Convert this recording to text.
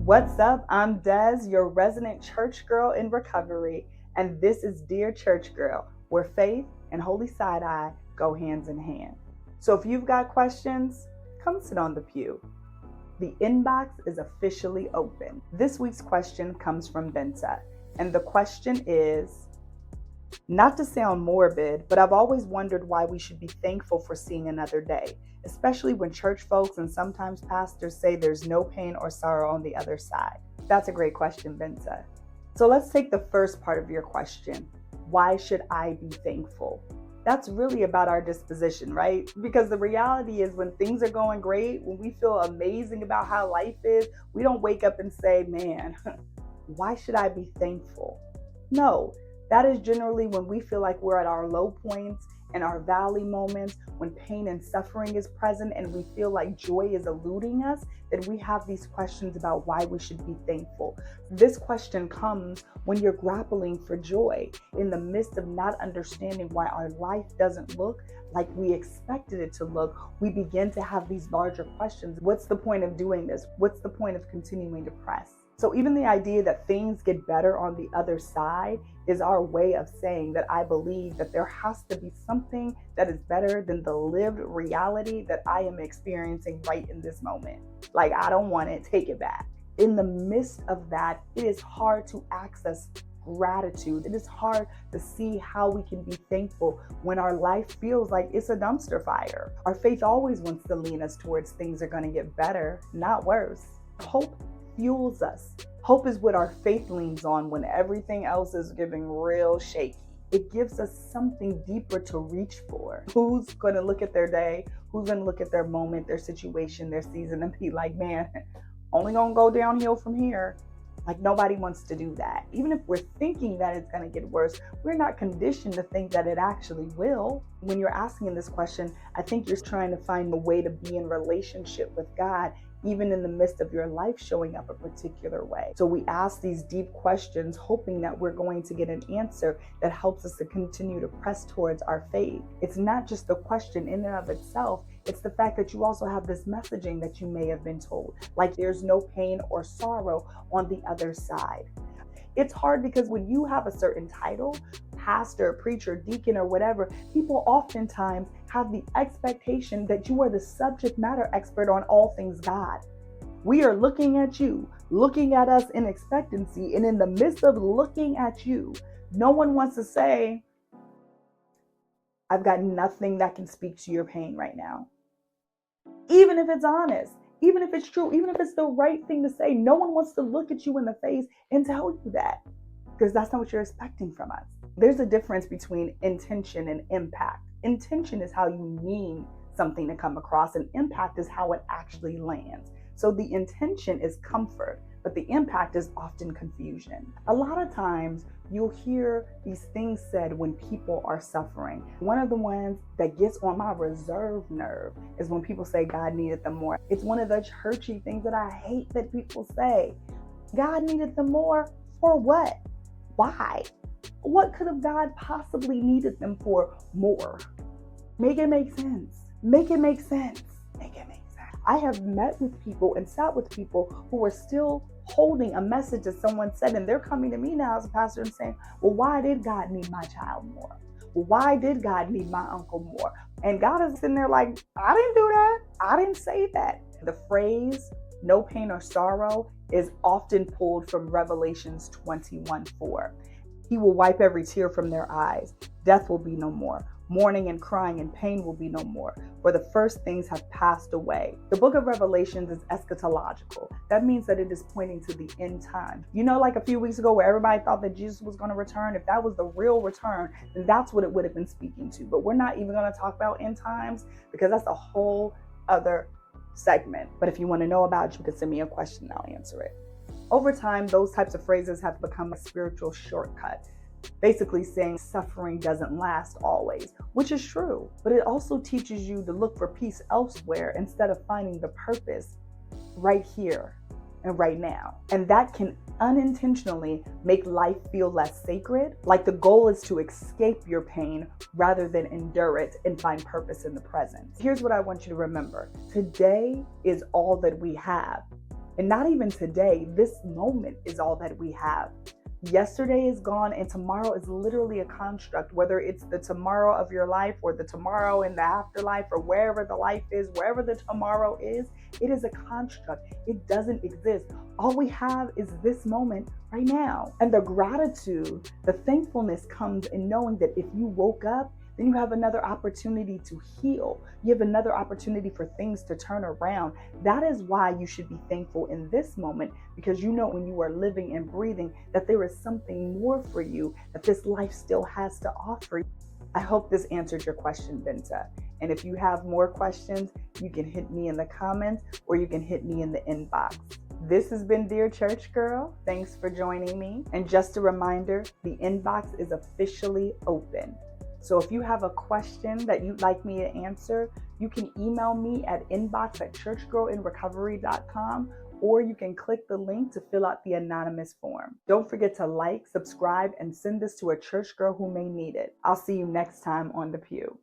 What's up? I'm Des, your resident church girl in recovery, and this is Dear Church Girl, where faith and holy side-eye go hands in hand. So if you've got questions, come sit on the pew. The inbox is officially open. This week's question comes from Benta, and the question is, not to sound morbid, but I've always wondered why we should be thankful for seeing another day, especially when church folks and sometimes pastors say there's no pain or sorrow on the other side. That's a great question, Benta. So let's take the first part of your question. Why should I be thankful? That's really about our disposition, right? Because the reality is when things are going great, when we feel amazing about how life is, we don't wake up and say, man, why should I be thankful? No. That is generally when we feel like we're at our low points and our valley moments, when pain and suffering is present and we feel like joy is eluding us, then we have these questions about why we should be thankful. This question comes when you're grappling for joy in the midst of not understanding why our life doesn't look like we expected it to look. We begin to have these larger questions. What's the point of doing this? What's the point of continuing to press? So even the idea that things get better on the other side is our way of saying that I believe that there has to be something that is better than the lived reality that I am experiencing right in this moment. Like, I don't want it, take it back. In the midst of that, it is hard to access gratitude. It is hard to see how we can be thankful when our life feels like it's a dumpster fire. Our faith always wants to lean us towards things are going to get better, not worse. Hope fuels us. Hope is what our faith leans on when everything else is getting real shaky. It gives us something deeper to reach for. Who's going to look at their day? Who's going to look at their moment, their situation, their season, and be like, man, only going to go downhill from here. Like, nobody wants to do that. Even if we're thinking that it's going to get worse, we're not conditioned to think that it actually will. When you're asking this question, I think you're trying to find a way to be in relationship with God, even in the midst of your life showing up a particular way. So we ask these deep questions, hoping that we're going to get an answer that helps us to continue to press towards our faith. It's not just the question in and of itself, it's the fact that you also have this messaging that you may have been told, like there's no pain or sorrow on the other side. It's hard because when you have a certain title, pastor, preacher, deacon, or whatever, people oftentimes have the expectation that you are the subject matter expert on all things God. We are looking at you, looking at us in expectancy, and in the midst of looking at you, no one wants to say, I've got nothing that can speak to your pain right now. Even if it's honest, even if it's true, even if it's the right thing to say, no one wants to look at you in the face and tell you that, because that's not what you're expecting from us. There's a difference between intention and impact. Intention is how you mean something to come across, and impact is how it actually lands. So the intention is comfort, but the impact is often confusion. A lot of times you'll hear these things said when people are suffering. One of the ones that gets on my reserve nerve is when people say God needed them more. It's one of the churchy things that I hate that people say. God needed them more for what? Why? What could have God possibly needed them for more? Make it make sense. Make it make sense. Make it make sense. I have met with people and sat with people who are still holding a message that someone said, and they're coming to me now as a pastor and saying, well, why did God need my child more? Well, why did God need my uncle more? And God is sitting there like, I didn't do that. I didn't say that. The phrase, no pain or sorrow, is often pulled from Revelations 21:4. He will wipe every tear from their eyes. Death will be no more. Mourning and crying and pain will be no more, for the first things have passed away. The book of Revelations is eschatological. That means that it is pointing to the end time. You know, like a few weeks ago where everybody thought that Jesus was going to return, if that was the real return, then that's what it would have been speaking to. But we're not even going to talk about end times because that's a whole other segment. But if you want to know about it, you can send me a question and I'll answer it. Over time, those types of phrases have become a spiritual shortcut, basically saying suffering doesn't last always, which is true. But it also teaches you to look for peace elsewhere instead of finding the purpose right here and right now. And that can unintentionally make life feel less sacred. Like the goal is to escape your pain rather than endure it and find purpose in the present. Here's what I want you to remember. Today is all that we have. And not even today, this moment is all that we have. Yesterday is gone and tomorrow is literally a construct, whether it's the tomorrow of your life or the tomorrow in the afterlife or wherever the life is, wherever the tomorrow is, it is a construct. It doesn't exist. All we have is this moment right now. And the gratitude, the thankfulness comes in knowing that if you woke up, then you have another opportunity to heal. You have another opportunity for things to turn around. That is why you should be thankful in this moment, because you know when you are living and breathing that there is something more for you, that this life still has to offer. I hope this answered your question, Binta. And if you have more questions, you can hit me in the comments or you can hit me in the inbox. This has been Dear Church Girl. Thanks for joining me. And just a reminder, the inbox is officially open. So if you have a question that you'd like me to answer, you can email me at inbox@churchgirlinrecovery.com, or you can click the link to fill out the anonymous form. Don't forget to like, subscribe, and send this to a church girl who may need it. I'll see you next time on The Pew.